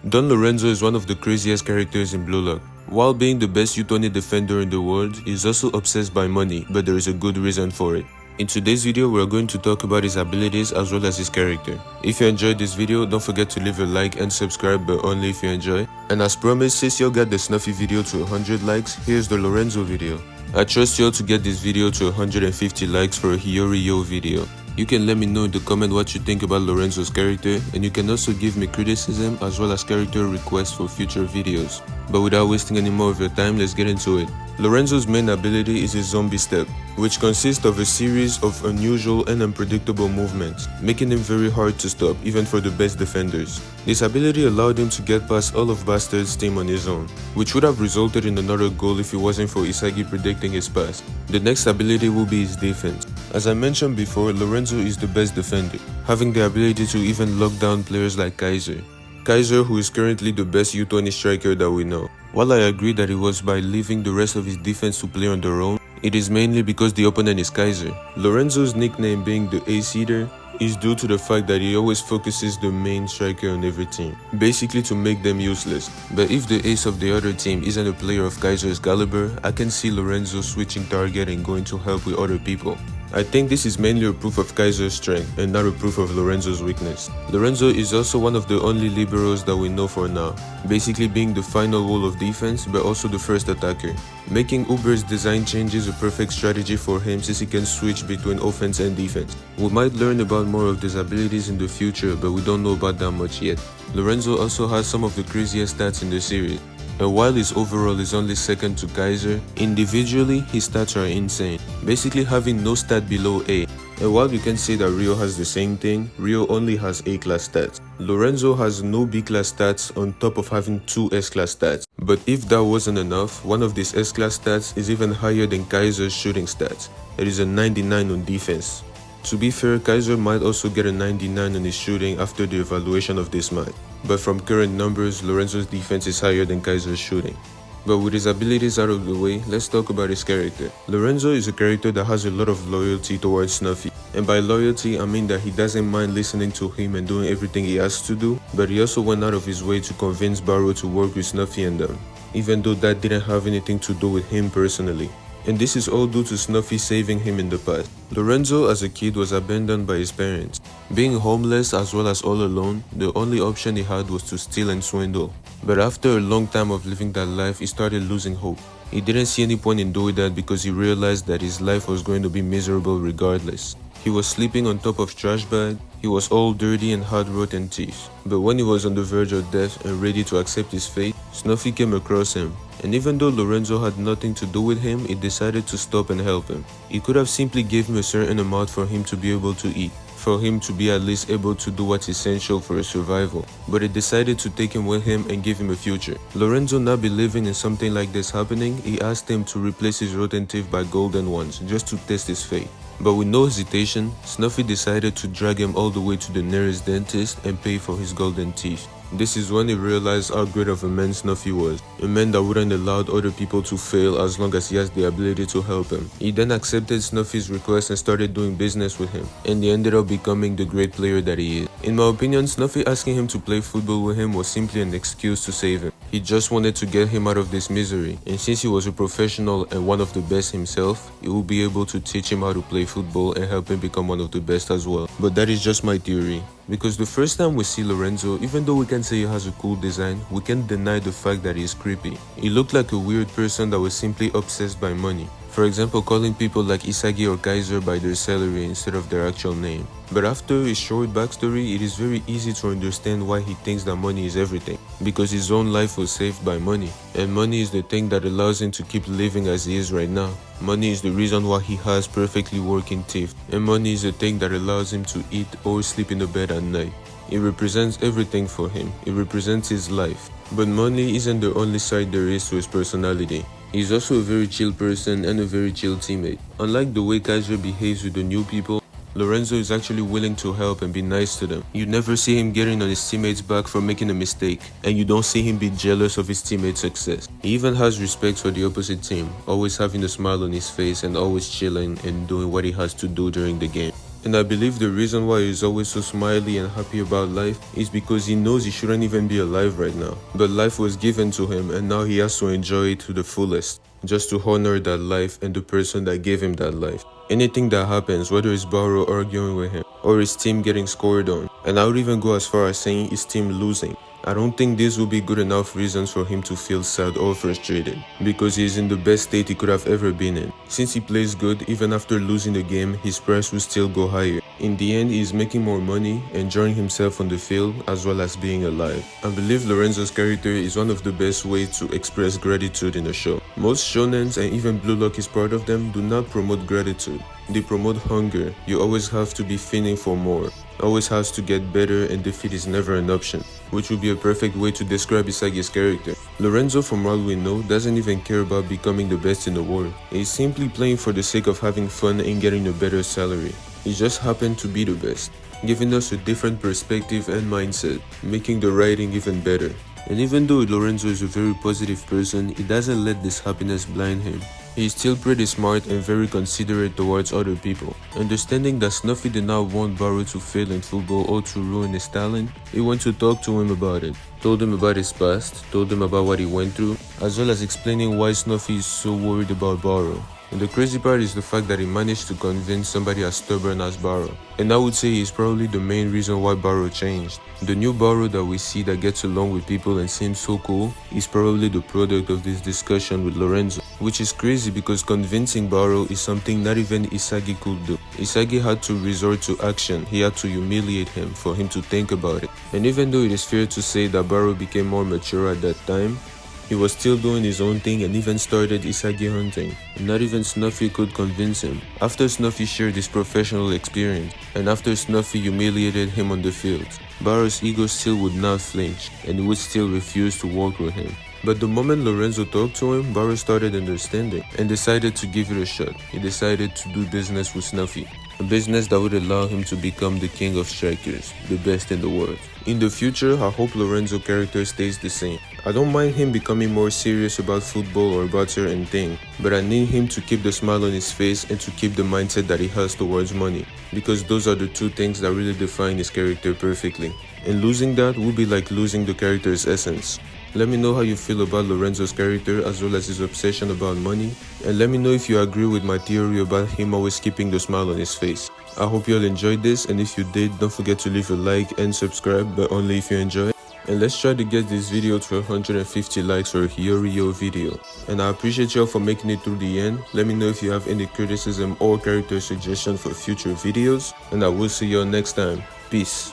Don Lorenzo is one of the craziest characters in Blue Lock. While being the best U20 defender in the world, he is also obsessed by money, but there is a good reason for it. In today's video, we are going to talk about his abilities as well as his character. If you enjoyed this video, don't forget to leave a like and subscribe, but only if you enjoy. And as promised, since you got the Snuffy video to 100 likes, here's the Lorenzo video. I trust you all to get this video to 150 likes for a Hiyori-Yo video. You can let me know in the comment what you think about Lorenzo's character, and you can also give me criticism as well as character requests for future videos. But without wasting any more of your time, let's get into it. Lorenzo's main ability is his zombie step, which consists of a series of unusual and unpredictable movements, making him very hard to stop even for the best defenders. This ability allowed him to get past all of Bastard's team on his own, which would have resulted in another goal if it wasn't for Isagi predicting his pass. The next ability will be his defense. As I mentioned before, Lorenzo is the best defender, having the ability to even lock down players like Kaiser. Kaiser, who is currently the best U20 striker that we know. While I agree that it was by leaving the rest of his defense to play on their own, it is mainly because the opponent is Kaiser. Lorenzo's nickname being the Ace Eater is due to the fact that he always focuses the main striker on every team, basically to make them useless. But if the ace of the other team isn't a player of Kaiser's caliber, I can see Lorenzo switching target and going to help with other people. I think this is mainly a proof of Kaiser's strength and not a proof of Lorenzo's weakness. Lorenzo is also one of the only liberos that we know for now, basically being the final wall of defense but also the first attacker, making Uber's design changes a perfect strategy for him since he can switch between offense and defense. We might learn about more of these abilities in the future, but we don't know about that much yet. Lorenzo also has some of the craziest stats in the series. And while his overall is only second to Kaiser, individually his stats are insane, basically having no stat below A. And while you can say that Rio has the same thing, Rio only has A-class stats. Lorenzo has no B-class stats on top of having 2 S-class stats. But if that wasn't enough, one of these S-class stats is even higher than Kaiser's shooting stats. It is a 99 on defense. To be fair, Kaiser might also get a 99 on his shooting after the evaluation of this match. But from current numbers, Lorenzo's defense is higher than Kaiser's shooting. But with his abilities out of the way, let's talk about his character. Lorenzo is a character that has a lot of loyalty towards Snuffy. And by loyalty, I mean that he doesn't mind listening to him and doing everything he has to do, but he also went out of his way to convince Barou to work with Snuffy and them, even though that didn't have anything to do with him personally. And this is all due to Snuffy saving him in the past. Lorenzo as a kid was abandoned by his parents. Being homeless as well as all alone, the only option he had was to steal and swindle. But after a long time of living that life, he started losing hope. He didn't see any point in doing that because he realized that his life was going to be miserable regardless. He was sleeping on top of trash bag, he was all dirty and had rotten teeth. But when he was on the verge of death and ready to accept his fate, Snuffy came across him. And even though Lorenzo had nothing to do with him, he decided to stop and help him. He could have simply given him a certain amount for him to be able to eat, for him to be at least able to do what's essential for his survival. But he decided to take him with him and give him a future. Lorenzo, not believing in something like this happening, he asked him to replace his rotten teeth by golden ones, just to test his fate. But with no hesitation, Snuffy decided to drag him all the way to the nearest dentist and pay for his golden teeth. This is when he realized how great of a man Snuffy was, a man that wouldn't allow other people to fail as long as he has the ability to help him. He then accepted Snuffy's request and started doing business with him, and he ended up becoming the great player that he is. In my opinion, Snuffy asking him to play football with him was simply an excuse to save him. He just wanted to get him out of this misery, and since he was a professional and one of the best himself, he will be able to teach him how to play football and help him become one of the best as well. But that is just my theory. Because the first time we see Lorenzo, even though we can say he has a cool design, we can't deny the fact that he is creepy. He looked like a weird person that was simply obsessed by money. For example, calling people like Isagi or Kaiser by their salary instead of their actual name. But after his short backstory, it is very easy to understand why he thinks that money is everything. Because his own life was saved by money. And money is the thing that allows him to keep living as he is right now. Money is the reason why he has perfectly working teeth. And money is the thing that allows him to eat or sleep in the bed at night. It represents everything for him. It represents his life. But money isn't the only side there is to his personality. He's also a very chill person and a very chill teammate. Unlike the way Kaiser behaves with the new people, Lorenzo is actually willing to help and be nice to them. You never see him getting on his teammates' back for making a mistake, and you don't see him be jealous of his teammates' success. He even has respect for the opposite team, always having a smile on his face and always chilling and doing what he has to do during the game. And I believe the reason why he's always so smiley and happy about life is because he knows he shouldn't even be alive right now. But life was given to him and now he has to enjoy it to the fullest, just to honor that life and the person that gave him that life. Anything that happens, whether it's Barou arguing with him or his team getting scored on, and I would even go as far as saying his team losing, I don't think this will be good enough reasons for him to feel sad or frustrated, because he is in the best state he could have ever been in. Since he plays good, even after losing the game, his price will still go higher. In the end, he is making more money, enjoying himself on the field, as well as being alive. I believe Lorenzo's character is one of the best ways to express gratitude in a show. Most shonens, and even Blue Lock is part of them, do not promote gratitude. They promote hunger. You always have to be feeling for more. Always has to get better, and defeat is never an option, which would be a perfect way to describe Isagi's character. Lorenzo, from what we know, doesn't even care about becoming the best in the world. He's simply playing for the sake of having fun and getting a better salary. He just happened to be the best, giving us a different perspective and mindset, making the writing even better. And even though Lorenzo is a very positive person, he doesn't let this happiness blind him. He is still pretty smart and very considerate towards other people. Understanding that Snuffy did not want Barou to fail in football or to ruin his talent, he went to talk to him about it. Told him about his past, told him about what he went through, as well as explaining why Snuffy is so worried about Barou. And the crazy part is the fact that he managed to convince somebody as stubborn as Barou. And I would say he's probably the main reason why Barou changed. The new Barou that we see that gets along with people and seems so cool is probably the product of this discussion with Lorenzo. Which is crazy because convincing Barou is something not even Isagi could do. Isagi had to resort to action. He had to humiliate him for him to think about it. And even though it is fair to say that Barou became more mature at that time, he was still doing his own thing and even started Isagi hunting. Not even Snuffy could convince him. After Snuffy shared his professional experience, and after Snuffy humiliated him on the field, Barou's ego still would not flinch, and he would still refuse to work with him. But the moment Lorenzo talked to him, Barou started understanding and decided to give it a shot. He decided to do business with Snuffy, a business that would allow him to become the king of strikers, the best in the world. In the future, I hope Lorenzo's character stays the same. I don't mind him becoming more serious about football or about certain thing, but I need him to keep the smile on his face and to keep the mindset that he has towards money, because those are the two things that really define his character perfectly. And losing that would be like losing the character's essence. Let me know how you feel about Lorenzo's character as well as his obsession about money, and let me know if you agree with my theory about him always keeping the smile on his face. I hope you all enjoyed this, and if you did, don't forget to leave a like and subscribe, but only if you enjoy it. And let's try to get this video to 150 likes for a Hiorio video. And I appreciate y'all for making it through the end. Let me know if you have any criticism or character suggestion for future videos, and I will see y'all next time. Peace.